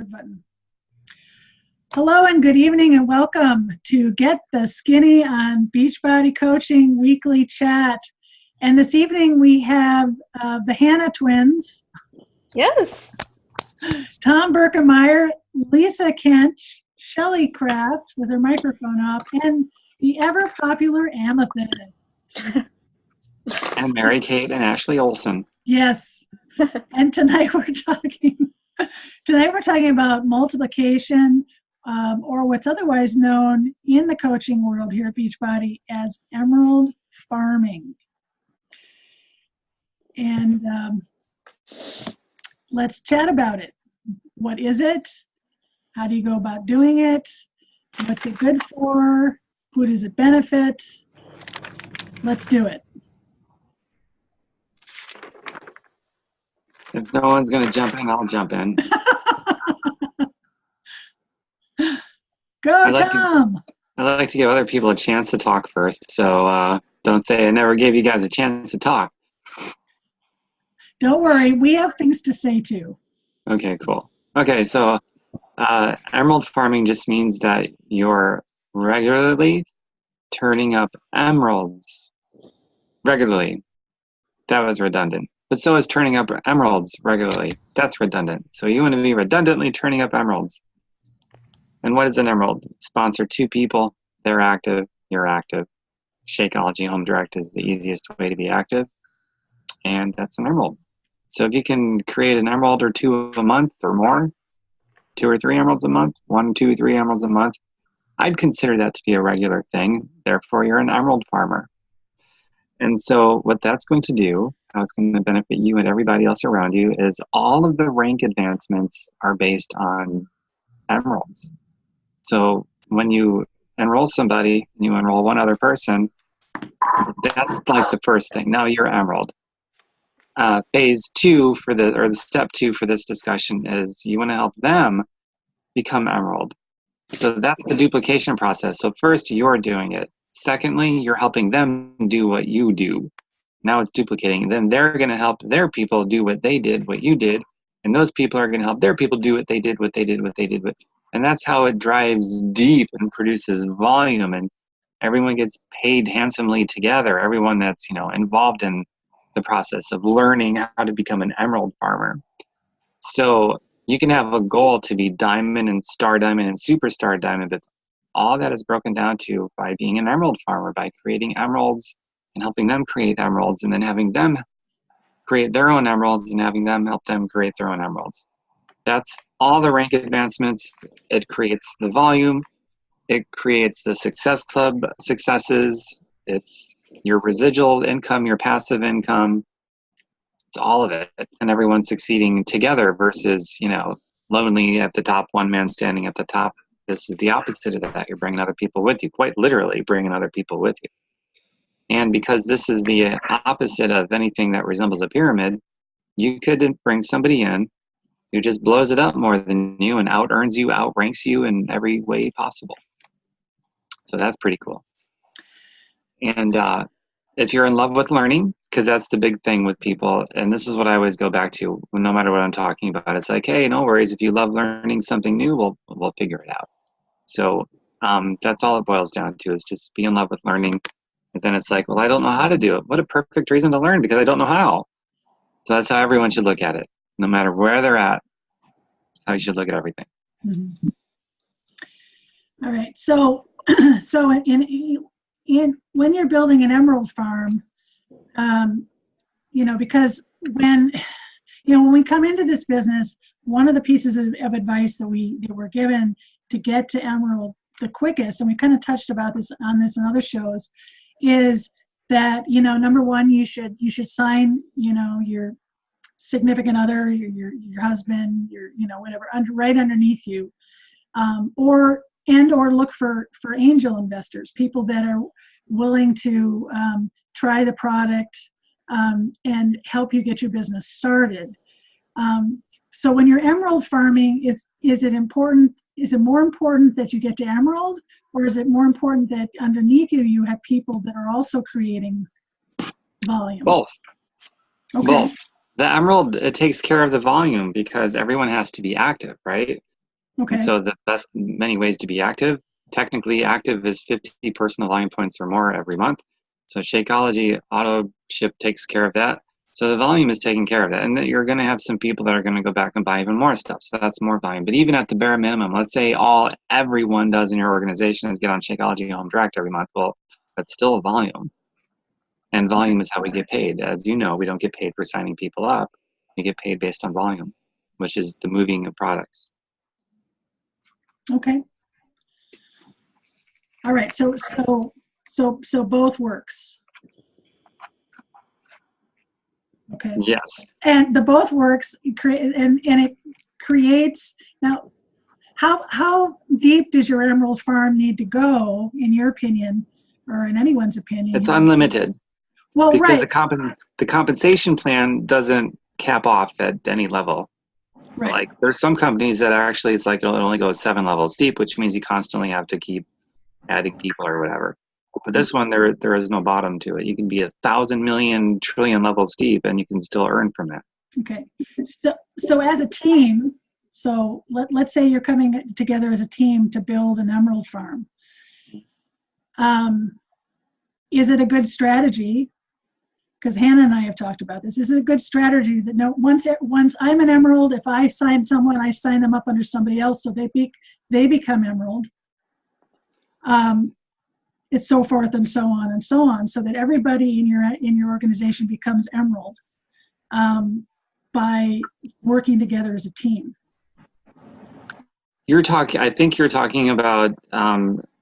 Button. Hello and good evening and welcome to Get the Skinny on Beachbody Coaching Weekly Chat. And this evening we have the Hannah twins. Yes. Tom Berkemeyer, Lisa Kent, Shelley Kraft with her microphone off, and the ever popular Amethyst. And Mary Kate and Ashley Olsen. Yes. And tonight we're talking about multiplication, or what's otherwise known in the coaching world here at Beachbody as emerald farming. And let's chat about it. What is it? How do you go about doing it? What's it good for? Who does it benefit? Let's do it. If no one's going to jump in, I'll jump in. Go, Tom! I like to give other people a chance to talk first, so don't say I never gave you guys a chance to talk. Don't worry, we have things to say too. Okay, cool. Okay, so emerald farming just means that you're regularly turning up emeralds. Regularly. That was redundant. But so is turning up emeralds regularly. That's redundant. So you want to be redundantly turning up emeralds. And what is an emerald? Sponsor 2 people. They're active. You're active. Shakeology Home Direct is the easiest way to be active. And that's an emerald. So if you can create an emerald or 2 a month or more, 2 or 3 emeralds a month, 1, 2, 3 emeralds a month, I'd consider that to be a regular thing. Therefore, you're an emerald farmer. And so what that's going to do, how it's going to benefit you and everybody else around you, is all of the rank advancements are based on emeralds. So when you enroll somebody, and you enroll one other person, that's like the first thing. Now you're emerald. Phase 2 the step 2 for this discussion is you want to help them become emerald. So that's the duplication process. So first you're doing it. Secondly, you're helping them do what you do. Now it's duplicating. And then they're going to help their people do what they did, what you did. And those people are going to help their people do what they did, what they did, what they did. And that's how it drives deep and produces volume. And everyone gets paid handsomely together. Everyone that's, involved in the process of learning how to become an emerald farmer. So you can have a goal to be diamond and star diamond and superstar diamond, but all that is broken down to by being an emerald farmer, by creating emeralds and helping them create emeralds, and then having them create their own emeralds and having them help them create their own emeralds. That's all the rank advancements. It creates the volume. It creates the success club successes. It's your residual income, your passive income. It's all of it. And everyone succeeding together versus, lonely at the top, one man standing at the top. This is the opposite of that. You're bringing other people with you, quite literally bringing other people with you. And because this is the opposite of anything that resembles a pyramid, you could bring somebody in who just blows it up more than you and out-earns you, outranks you in every way possible. So that's pretty cool. And if you're in love with learning, because that's the big thing with people, and this is what I always go back to, no matter what I'm talking about, it's like, hey, no worries. If you love learning something new, we'll figure it out. So that's all it boils down to, is just be in love with learning. And then it's like, well, I don't know how to do it. What a perfect reason to learn, because I don't know how. So that's how everyone should look at it. No matter where they're at, that's how you should look at everything. Mm-hmm. All right. So when you're building an emerald farm, because when we come into this business, one of the pieces of advice that we're given to get to emerald the quickest, and we kind of touched about this in other shows, is that, number one, you should sign, your significant other, your husband, your, whatever, right underneath you, or look for angel investors, people that are willing to try the product and help you get your business started. So when you're emerald farming, is it more important that you get to emerald, or is it more important that underneath you have people that are also creating volume? Both. Okay. Both. The Emerald, it takes care of the volume because everyone has to be active, right? Okay. And so the best many ways to be active, technically active is 50 personal volume points or more every month. So Shakeology auto ship takes care of that. So the volume is taking care of that. And then you're going to have some people that are going to go back and buy even more stuff. So that's more volume. But even at the bare minimum, let's say everyone does in your organization is get on Shakeology Home Direct every month. Well, that's still a volume. And volume is how we get paid. As you know, we don't get paid for signing people up. We get paid based on volume, which is the moving of products. Okay. All right. So both works. Okay. Yes. And the both works and it creates now. How deep does your emerald farm need to go, in your opinion, or in anyone's opinion? It's unlimited. Well, because right. the compensation plan doesn't cap off at any level. Right. Like there's some companies that actually it's like it only goes 7 levels deep, which means you constantly have to keep adding people or whatever. But this one, there is no bottom to it. You can be 1,000 million trillion levels deep, and you can still earn from it. Okay. So as a team, so let's say you're coming together as a team to build an emerald farm. Is it a good strategy? Because Hannah and I have talked about this. Is it a good strategy that once I'm an emerald, if I sign someone, I sign them up under somebody else, so they become emerald. It's so forth and so on, so that everybody in your organization becomes emerald by working together as a team. I think you're talking about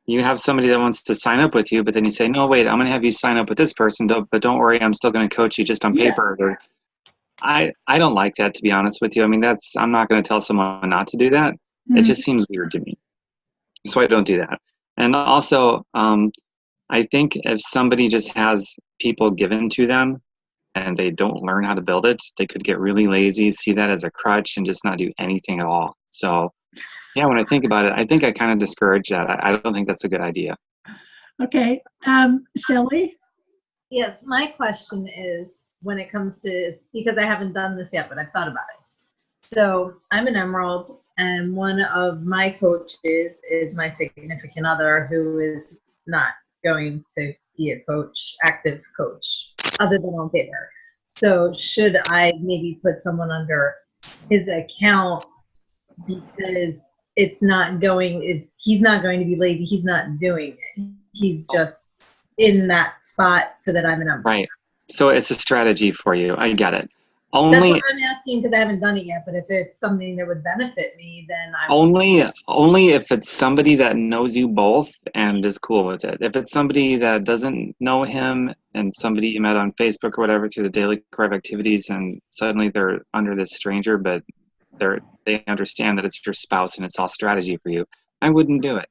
you have somebody that wants to sign up with you, but then you say, no, wait, I'm going to have you sign up with this person, but don't worry, I'm still going to coach you just on paper. Yeah. I don't like that, to be honest with you. I mean, I'm not going to tell someone not to do that. Mm-hmm. It just seems weird to me. So I don't do that. And also, I think if somebody just has people given to them and they don't learn how to build it, they could get really lazy, see that as a crutch, and just not do anything at all. So yeah, when I think about it, I think I kind of discourage that. I don't think that's a good idea. Okay. Shelley? Yes, my question is when it comes to, because I haven't done this yet, but I've thought about it. So I'm an emerald, and one of my coaches is my significant other who is not going to be a coach, active coach, other than on paper. So should I maybe put someone under his account because he's not going to be lazy. He's not doing it. He's just in that spot so that I'm an emerald. Right. So it's a strategy for you. I get it. That's what I'm asking because I haven't done it yet. But if it's something that would benefit me, then only if it's somebody that knows you both and is cool with it. If it's somebody that doesn't know him and somebody you met on Facebook or whatever through the daily core of activities, and suddenly they're under this stranger, but they understand that it's your spouse and it's all strategy for you, I wouldn't do it.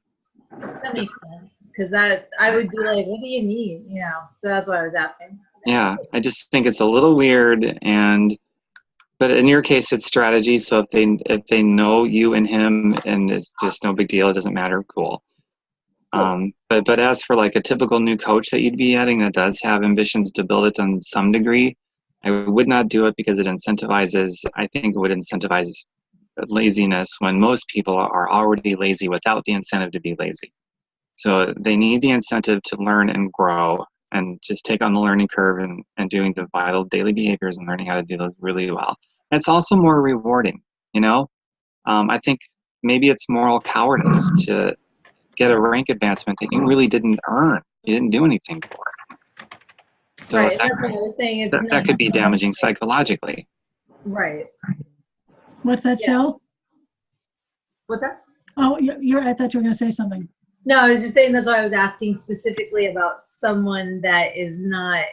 That makes sense, because I would be like, what do you need? So that's what I was asking. Yeah, I just think it's a little weird, but in your case it's strategy, so if they know you and him and it's just no big deal, it doesn't matter, cool. But as for like a typical new coach that you'd be adding that does have ambitions to build it on some degree, I would not do it because I think it would incentivize laziness when most people are already lazy without the incentive to be lazy. So they need the incentive to learn and grow and just take on the learning curve and doing the vital daily behaviors and learning how to do those really well. And it's also more rewarding, I think maybe it's moral cowardice to get a rank advancement that you really didn't earn. You didn't do anything for it. So right, that's what I was saying. That could be damaging psychologically. Right. What's that, Shell? What's that? Oh, I thought you were going to say something. No, I was just saying that's why I was asking specifically about someone that is not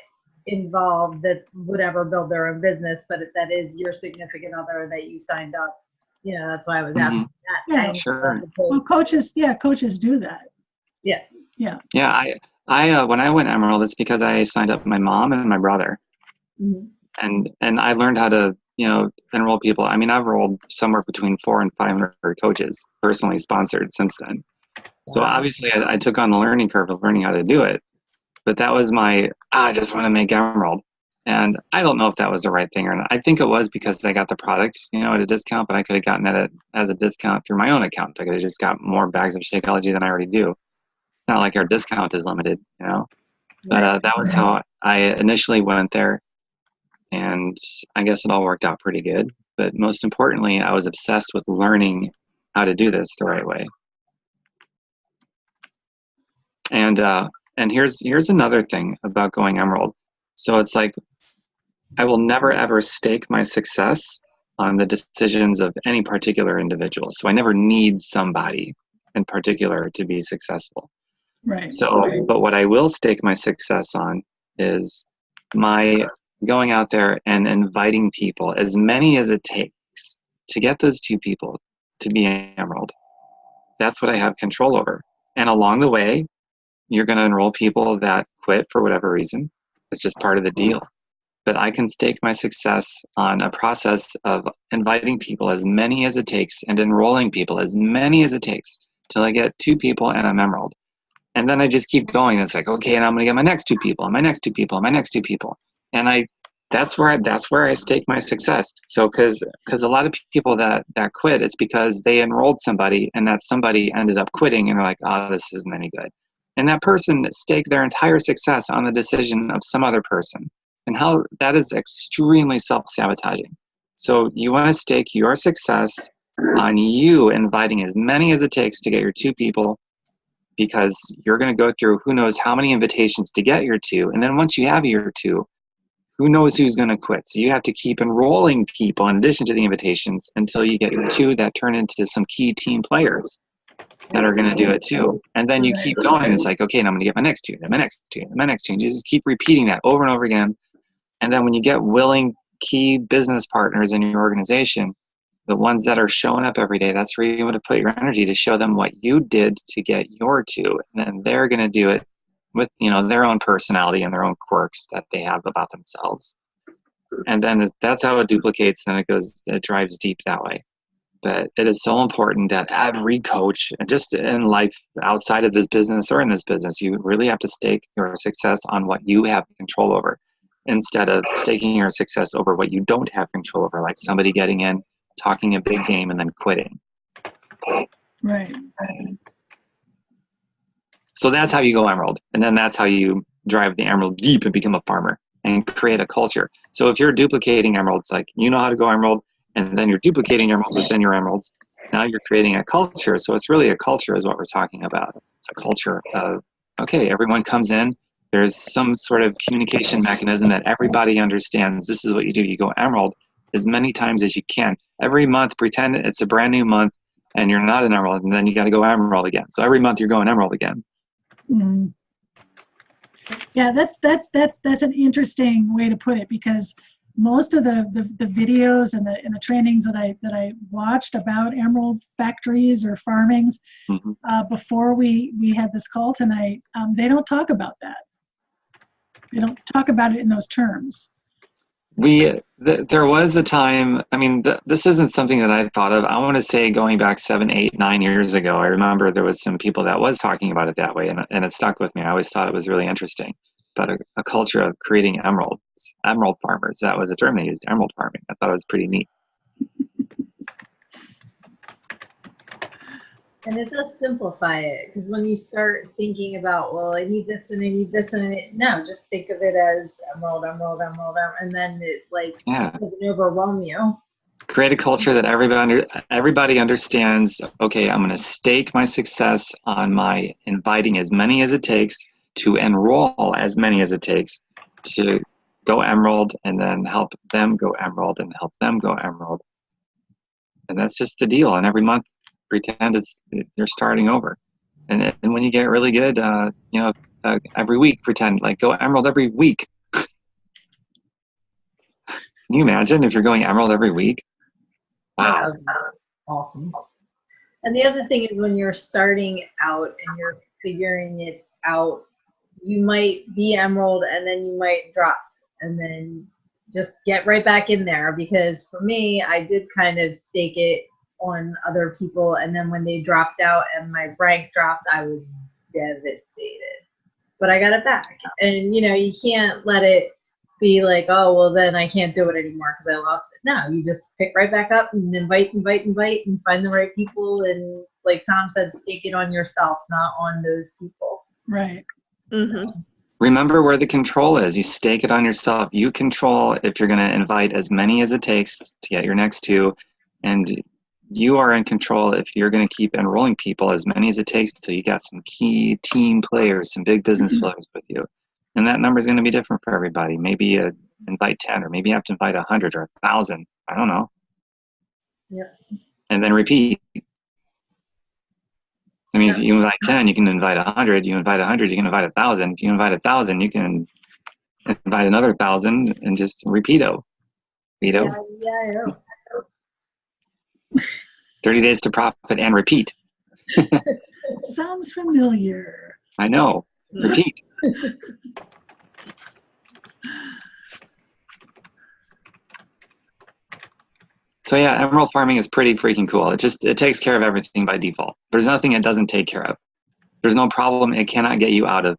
involved, that would ever build their own business, but that is your significant other that you signed up. That's why I was asking that. Yeah, sure. Well, coaches do that. Yeah. Yeah. Yeah, I when I went Emerald, it's because I signed up my mom and my brother. Mm-hmm. And I learned how to, enroll people. I mean, I've enrolled somewhere between 400 and 500 coaches, personally sponsored, since then. So obviously I took on the learning curve of learning how to do it. But that was I just want to make Emerald. And I don't know if that was the right thing or not. I think it was because I got the product, at a discount, but I could have gotten it as a discount through my own account. I could have just got more bags of Shakeology than I already do. It's not like our discount is limited, But that was how I initially went there. And I guess it all worked out pretty good. But most importantly, I was obsessed with learning how to do this the right way. And here's another thing about going Emerald. So it's like, I will never ever stake my success on the decisions of any particular individual. So I never need somebody in particular to be successful. Right. So, but what I will stake my success on is my going out there and inviting people, as many as it takes, to get those 2 people to be Emerald. That's what I have control over. And along the way, you're going to enroll people that quit for whatever reason. It's just part of the deal. But I can stake my success on a process of inviting people, as many as it takes, and enrolling people, as many as it takes, till I get 2 people and I'm Emerald. And then I just keep going. It's like, okay, and I'm going to get my next 2 people, and my next 2 people, and my next 2 people. And that's where I stake my success. So because a lot of people that quit, it's because they enrolled somebody, and that somebody ended up quitting, and they're like, oh, this isn't any good. And that person staked their entire success on the decision of some other person. And how that is extremely self-sabotaging. So you want to stake your success on you inviting as many as it takes to get your 2 people, because you're going to go through who knows how many invitations to get your 2. And then once you have your 2, who knows who's going to quit. So you have to keep enrolling people in addition to the invitations until you get your 2 that turn into some key team players that are going to do it too. And then you keep going. It's like, okay, and I'm going to get my next 2, then my next 2, then my next 2. And you just keep repeating that over and over again. And then when you get willing key business partners in your organization, the ones that are showing up every day, that's where you want to put your energy, to show them what you did to get your 2. And then they're going to do it with, their own personality and their own quirks that they have about themselves. And then that's how it duplicates, and it drives deep that way. But it is so important that every coach, and just in life outside of this business or in this business, you really have to stake your success on what you have control over, instead of staking your success over what you don't have control over, like somebody getting in, talking a big game, and then quitting. Right. So that's how you go Emerald. And then that's how you drive the Emerald deep and become a farmer and create a culture. So if you're duplicating Emeralds, like you know how to go Emerald, and then you're duplicating Emeralds within your Emeralds, now you're creating a culture. So it's really a culture is what we're talking about. It's a culture of, okay, everyone comes in, there's some sort of communication mechanism that everybody understands. This is what you do. You go Emerald as many times as you can. Every month, pretend it's a brand new month and you're not an Emerald, and then you got to go Emerald again. So every month you're going Emerald again. Mm-hmm. Yeah, that's an interesting way to put it, because most of the videos and the trainings that I watched about emerald factories or farmings, mm-hmm. Before we had this call tonight, they don't talk about that. They don't talk about it in those terms. There was a time, I mean, this isn't something that I thought of. I want to say going back 7, 8, 9 years ago, I remember there was some people that was talking about it that way, and it stuck with me. I always thought it was really interesting. But a culture of creating emerald farmers, that was a term they used, emerald farming. I thought it was pretty neat. And it does simplify it, because when you start thinking about, well, I need this and I need this and no, just think of it as emerald, and then it doesn't overwhelm you. Create a culture that everybody understands. Okay, I'm going to stake my success on my inviting as many as it takes to enroll as many as it takes to go emerald, and then help them go emerald and help them go emerald. And that's just the deal. And every month, pretend you're starting over. And when you get really good, every week, pretend like go emerald every week. Can you imagine if you're going emerald every week? Wow. That's awesome. And the other thing is, when you're starting out and you're figuring it out, you might be emerald and then you might drop, and then just get right back in there. Because for me, I did kind of stake it on other people, and then when they dropped out and my rank dropped, I was devastated. But I got it back. And you can't let it be like, oh, well, then I can't do it anymore because I lost it. No, you just pick right back up and invite, and find the right people. And like Tom said, stake it on yourself, not on those people. Right. Mm-hmm. So, Remember where the control is. You stake it on yourself. You control if you're going to invite as many as it takes to get your next two. And you are in control if you're going to keep enrolling people as many as it takes till you got some key team players, some big business players with you. And that number is going to be different for everybody. Maybe invite 10, or maybe you have to invite 100 or 1,000. I don't know. Yep. And then repeat. I mean, Yep. if you invite 10, you can invite 100. You invite 100, you can invite 1,000. If you invite 1,000, you can invite another 1,000 and just repeato. Yeah, I know. 30 days to profit and repeat. Sounds familiar. I know. Repeat. So yeah, emerald farming is pretty freaking cool. It takes care of everything by default. There's nothing it doesn't take care of. There's no problem it cannot get you out of.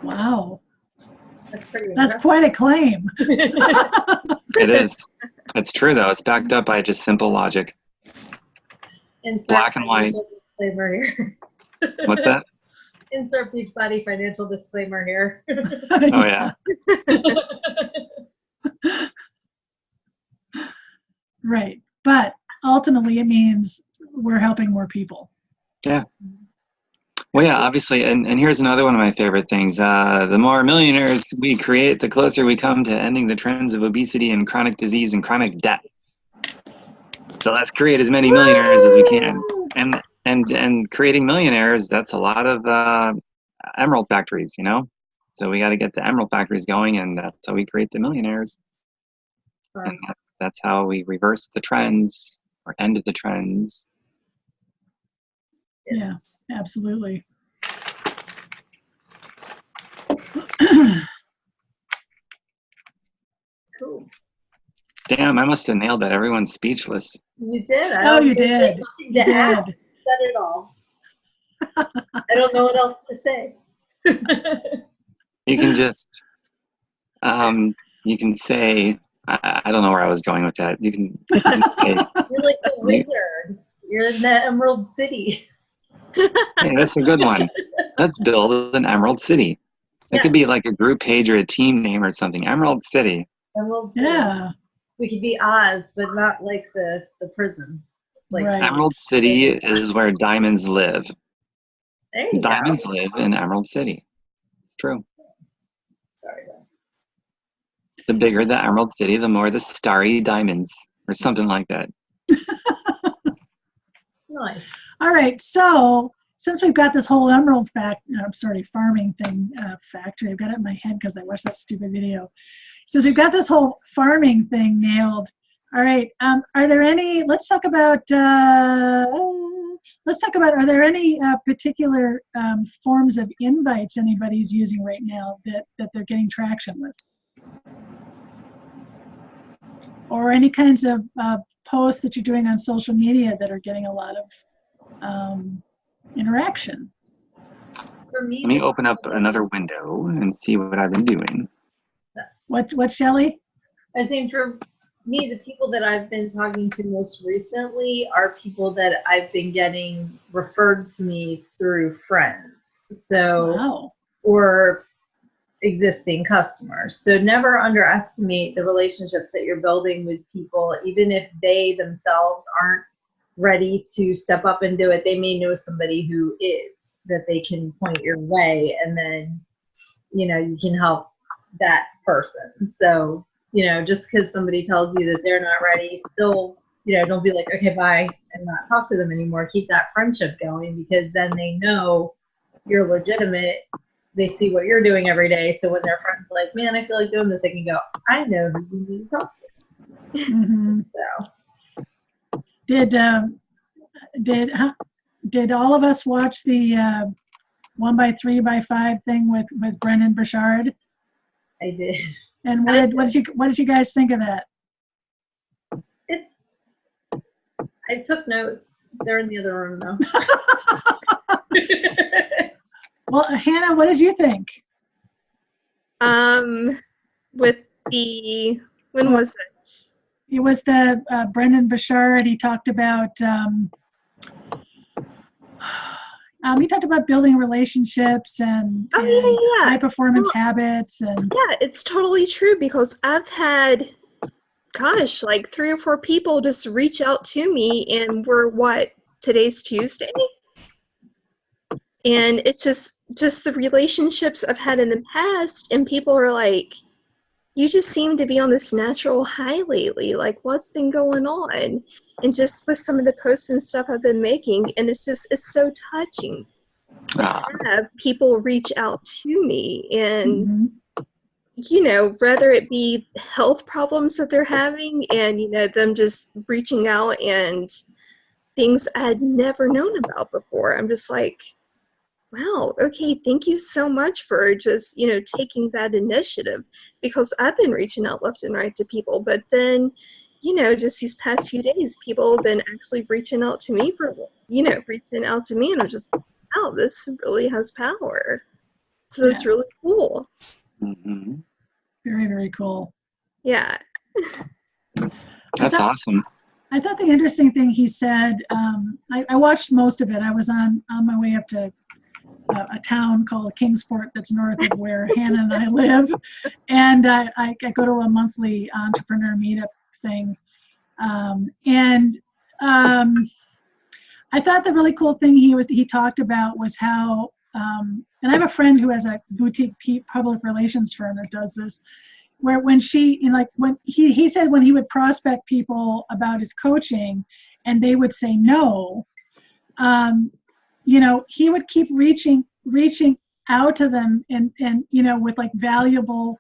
Wow. That's pretty That's impressive. quite a claim. It is. It's true though. It's backed up by just simple logic. Insert Black and white. financial disclaimer here. What's that? Insert Beachbody financial disclaimer here. Oh yeah. Right. But ultimately it means we're helping more people. Yeah. Well, yeah, obviously, and here's another one of my favorite things. The more millionaires we create, the closer we come to ending the trends of obesity and chronic disease and chronic debt. So let's create as many millionaires as we can. And creating millionaires, that's a lot of emerald factories, you know? So we got to get the emerald factories going, and that's how we create the millionaires. And that's how we reverse the trends or end the trends. Yeah, absolutely. Cool. Damn, I must have nailed that. Everyone's speechless. You did. I Oh, don't you think there's did. nothing You to add. did. You said it all. I don't know what else to say. You can just, you can say, I don't know where I was going with that. You can say, You're like the wizard. You're in the Emerald City. hey, that's a good one. Let's build an Emerald City. It Yeah. could be like a group page or a team name or something. Emerald City. Emerald City. Yeah. We could be Oz, but not like the prison. Like, Right. Emerald City is where diamonds live. there you Diamonds go. live in Emerald City. It's true. Sorry. Though. The bigger the Emerald City, the more the starry diamonds, or something like that. Nice. All right. So since we've got this whole farming thing factory, I've got it in my head because I watched that stupid video. So we've got this whole farming thing nailed. All right. Are there any? Let's talk about. Are there any particular forms of invites anybody's using right now that they're getting traction with, or any kinds of posts that you're doing on social media that are getting a lot of interaction? For me, Let me open up another window and see what I've been doing. What, Shelley? I was saying for me, the people that I've been talking to most recently are people that I've been getting referred to me through friends. So, Wow. or existing customers. So never underestimate the relationships that you're building with people, even if they themselves aren't ready to step up and do it. They may know somebody who is, that they can point your way, and then, you know, you can help that person. So, you know, just because somebody tells you that they're not ready, still, you know, don't be like, okay, bye, and not talk to them anymore. Keep that friendship going, because then they know you're legitimate. They see what you're doing every day. So when their friends are like, man, I feel like doing this, they can go, I know who you need to talk to. Mm-hmm. So Did all of us watch the 1x3x5 thing with Brendan Burchard? I did. And what did you guys think of that? I took notes. They're in the other room though. Well, Hannah, what did you think? With the, when was it? It was the Brendan Bouchard. He talked about building relationships and, Oh, high performance Well, habits and yeah, it's totally true because I've had, gosh, like 3 or 4 people just reach out to me, and today's Tuesday? And it's just the relationships I've had in the past, and people are like, you just seem to be on this natural high lately. Like, what's been going on? And just with some of the posts and stuff I've been making, and it's so touching to have people reach out to me, and whether it be health problems that they're having, and them just reaching out and things I had never known about before. I'm just like, wow, okay, thank you so much for just, taking that initiative, because I've been reaching out left and right to people, but then, just these past few days, people have been actually reaching out to me and I'm just, wow, this really has power. So it's really cool. Mm-hmm. very, very cool. Yeah. That's awesome. I thought the interesting thing he said, I watched most of it. I was on my way up to a town called Kingsport that's north of where Hannah and I live. And I go to a monthly entrepreneur meetup thing. I thought the really cool thing he talked about was how, and I have a friend who has a boutique public relations firm that does this, where when he said when he would prospect people about his coaching and they would say no, he would keep reaching out to them and with like valuable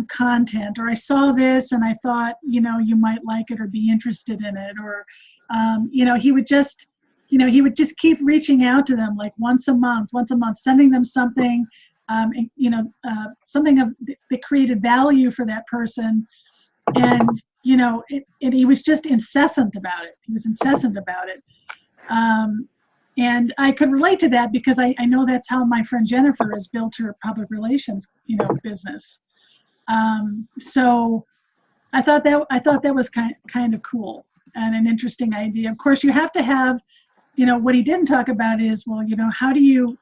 content, or I saw this and I thought you might like it or be interested in it, or he would just keep reaching out to them like once a month, sending them something, something that created value for that person, and he was just incessant about it. And I could relate to that because I know that's how my friend Jennifer has built her public relations, business. So I thought that was kind of cool and an interesting idea. Of course, you have to have, what he didn't talk about is, well, how do you,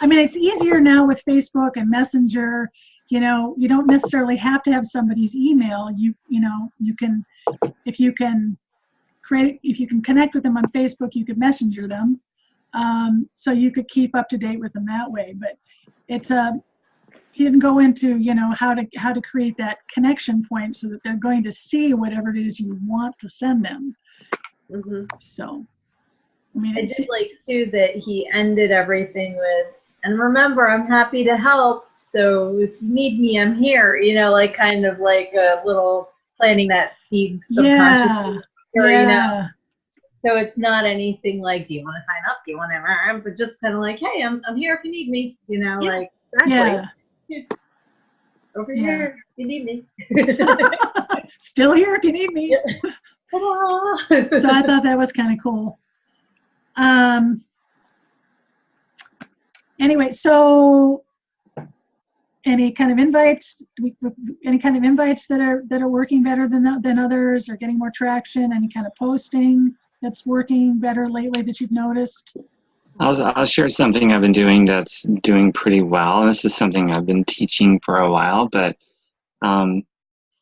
it's easier now with Facebook and Messenger. You don't necessarily have to have somebody's email. You can, if you can connect with them on Facebook, you could messenger them. So you could keep up to date with them that way. But he didn't go into how to create that connection point so that they're going to see whatever it is you want to send them. Mm-hmm. So I did like too that he ended everything with, and remember, I'm happy to help, so if you need me, I'm here, like kind of like a little planting that seed subconsciously. So it's not anything like, do you want to sign up? Do you want to, but just kind of like, hey, I'm here if you need me, like, exactly. Over here if you need me. Still here if you need me. So I thought that was kind of cool. Anyway, so any kind of invites that are working better than others, or getting more traction? Any kind of posting that's working better lately that you've noticed? I'll share something I've been doing that's doing pretty well. This is something I've been teaching for a while, but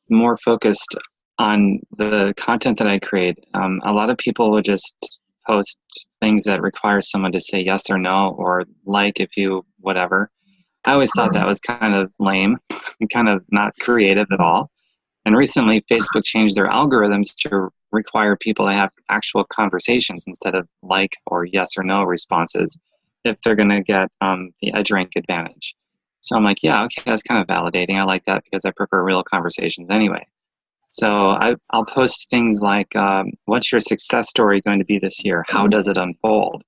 more focused on the content that I create. A lot of people will just post things that require someone to say yes or no, or like if you whatever. I always thought that was kind of lame and kind of not creative at all. And recently, Facebook changed their algorithms to require people to have actual conversations instead of like or yes or no responses if they're going to get the EdgeRank advantage. So I'm like, yeah, okay, that's kind of validating. I like that because I prefer real conversations anyway. So I'll post things like, what's your success story going to be this year? How does it unfold?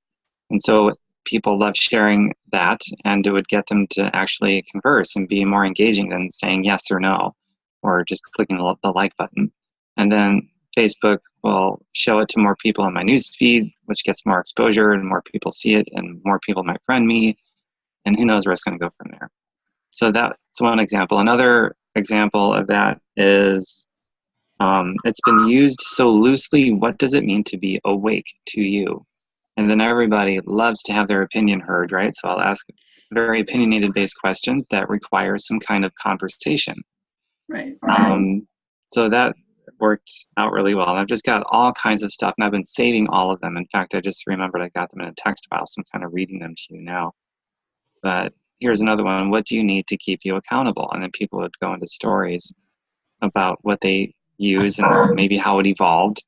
And so people love sharing that, and it would get them to actually converse and be more engaging than saying yes or no, or just clicking the like button. And then Facebook will show it to more people in my news feed, which gets more exposure and more people see it and more people might friend me. And who knows where it's going to go from there. So that's one example. Another example of that is it's been used so loosely. What does it mean to be awake to you? And then everybody loves to have their opinion heard, right? So I'll ask very opinionated based questions that require some kind of conversation. Right. So that worked out really well. And I've just got all kinds of stuff, and I've been saving all of them. In fact, I just remembered I got them in a text file, so I'm kind of reading them to you now. But here's another one. What do you need to keep you accountable? And then people would go into stories about what they use and maybe how it evolved.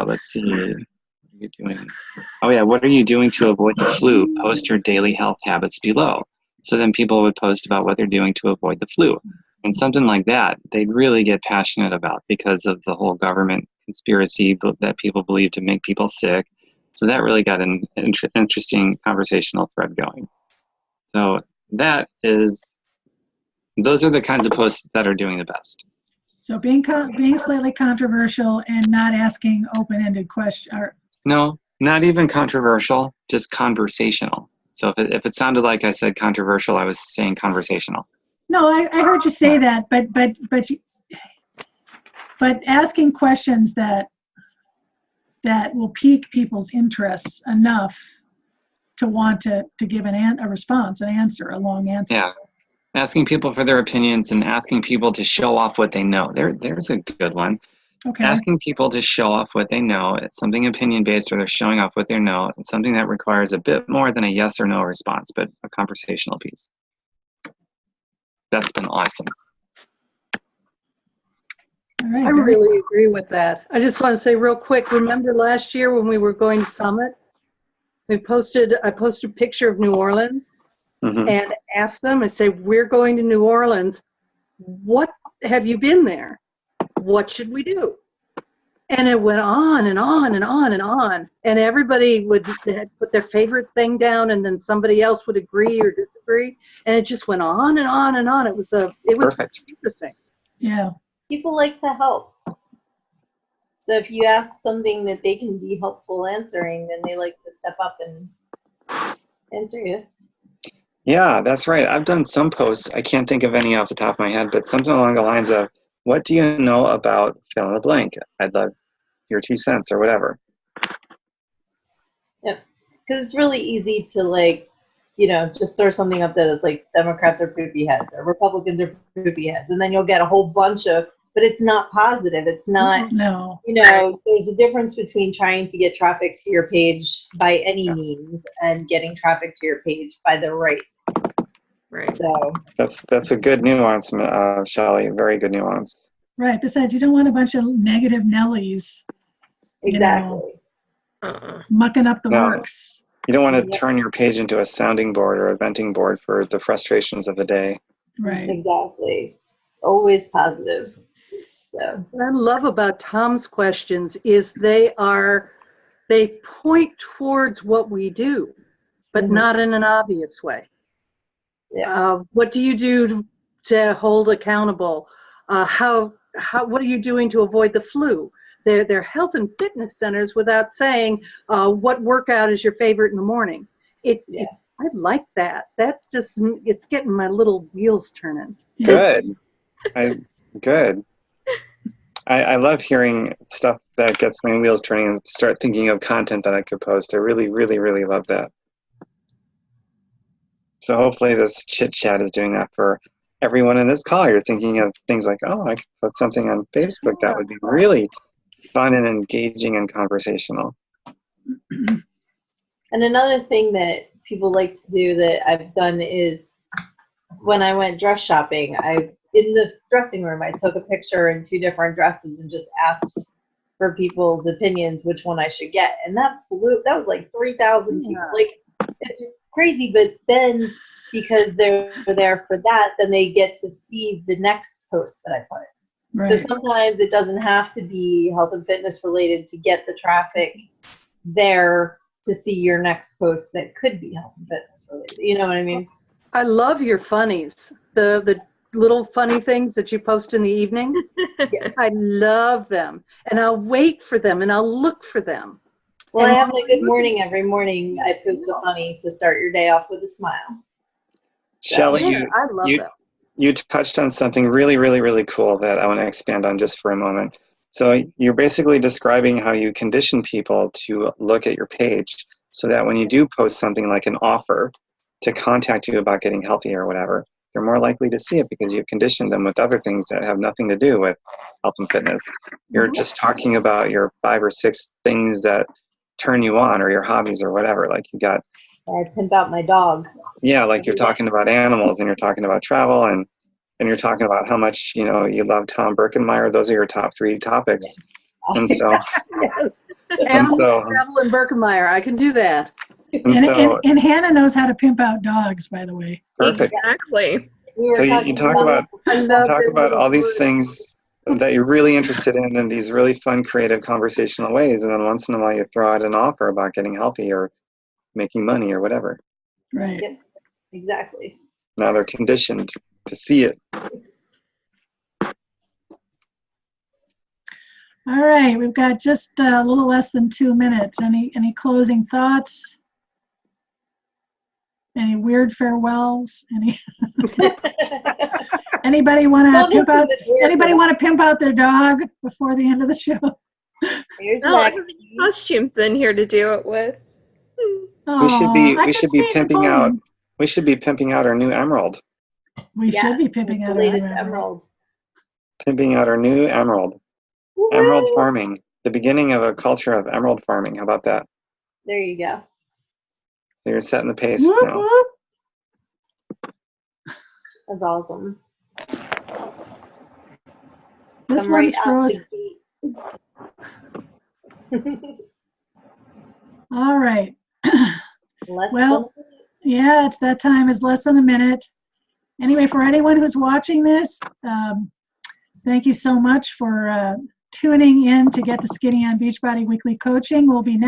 Let's see. What are you doing? Oh yeah, what are you doing to avoid the flu? Post your daily health habits below. So then people would post about what they're doing to avoid the flu. And something like that, they'd really get passionate about because of the whole government conspiracy that people believe to make people sick. So that really got an interesting conversational thread going. So those are the kinds of posts that are doing the best. So being slightly controversial and not asking open-ended questions. No, not even controversial, just conversational. So if it sounded like I said controversial, I was saying conversational. No, I heard you say that, but asking questions that will pique people's interests enough to want to give a response, an answer, a long answer. Yeah, asking people for their opinions and asking people to show off what they know. There's a good one. Okay. Asking people to show off what they know. It's something opinion-based, or they're showing off what they know. It's something that requires a bit more than a yes or no response, but a conversational piece. That's been awesome. All right, I really agree with that. I just want to say real quick, remember last year when we were going to Summit? I posted a picture of New Orleans and asked them, I say, we're going to New Orleans. What have you been there? What should we do? And it went on and on and on and on. And everybody would put their favorite thing down, and then somebody else would agree or disagree. And it just went on and on and on. It was Perfect. interesting. Yeah. People like to help. So if you ask something that they can be helpful answering, then they like to step up and answer you. Yeah, that's right. I've done some posts. I can't think of any off the top of my head, but something along the lines of, what do you know about fill in the blank? I'd love your 2 cents or whatever. Yep. Because it's really easy to just throw something up there that's like Democrats are poopy heads or Republicans are poopy heads. And then you'll get a whole bunch but it's not positive. It's not, No. There's a difference between trying to get traffic to your page by any means and getting traffic to your page by the right. Right. So That's a good nuance, Shelley. Very good nuance. Right. Besides, you don't want a bunch of negative Nellies exactly. mucking up the No. works. You don't want to turn your page into a sounding board or a venting board for the frustrations of the day. Right. Exactly. Always positive. So What I love about Tom's questions is they point towards what we do, but not in an obvious way. Yeah. What do you do to hold accountable? What are you doing to avoid the flu? They're health and fitness centers without saying what workout is your favorite in the morning. I like that. That just, it's getting my little wheels turning. Good. Good. I love hearing stuff that gets my wheels turning and start thinking of content that I could post. I really, really, really love that. So hopefully this chit chat is doing that for everyone in this call. You're thinking of things like, oh, I could put something on Facebook that would be really fun and engaging and conversational. And another thing that people like to do that I've done is when I went dress shopping, in the dressing room, I took a picture in 2 different dresses and just asked for people's opinions which one I should get. And that was like 3,000 people. Like, it's crazy, but then because they're there for that, then they get to see the next post that I put. Right. So sometimes it doesn't have to be health and fitness related to get the traffic there to see your next post that could be health and fitness related. You know what I mean? I love your funnies. The little funny things that you post in the evening. I love them. And I'll wait for them and I'll look for them. Well, I have my good morning every morning. I post a funny to start your day off with a smile. Shelley, Yeah, I love that. you touched on something really, really, really cool that I want to expand on just for a moment. So you're basically describing how you condition people to look at your page so that when you do post something like an offer to contact you about getting healthy or whatever, they're more likely to see it because you've conditioned them with other things that have nothing to do with health and fitness. You're just talking about your 5 or 6 things that turn you on, or your hobbies or whatever. Like you got, I pimp out my dog. yeah, like you're talking about animals, and you're talking about travel, and you're talking about how much, you know, you love Tom Birkenmeyer. Those are your top 3 topics. And so, Yes. and so, Travel and Birkenmeyer, I can do that. And Hannah knows how to pimp out dogs, by the way. perfect. Exactly. We were So you talking talk about I love all these things that you're really interested in these really fun, creative, conversational ways, and then once in a while you throw out an offer about getting healthy or making money or whatever. Right. Yep, exactly. Now they're conditioned to see it. All right, we've got just a little less than 2 minutes. Any closing thoughts? Any weird farewells? Anybody want to pimp out? Anybody want to pimp out their dog before the end of the show? Here's Oh, I next. have any costumes in here to do it with. We should be I we can should be see pimping Nicole. out we should be pimping out our new emerald. We Yes, should be pimping it's out the our latest new emerald. Pimping out our new emerald. Woo! Emerald farming. The beginning of a culture of emerald farming. How about that? There you go. So you're setting the pace Whoop, now. whoop. That's awesome. This Come right one's out frozen. the gate. All right. Less Well, yeah, it's that time. It's less than a minute. Anyway, for anyone who's watching this, thank you so much for tuning in to Get the Skinny on Beachbody Weekly Coaching. We'll be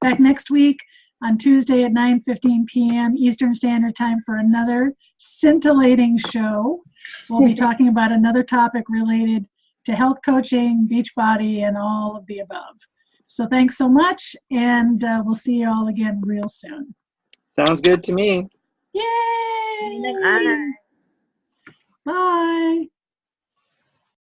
back next week on Tuesday at 9:15 p.m. Eastern Standard Time for another scintillating show. We'll be talking about another topic related to health coaching, Beachbody, and all of the above. So thanks so much, and we'll see you all again real soon. Sounds good to me. Yay! Bye. Bye.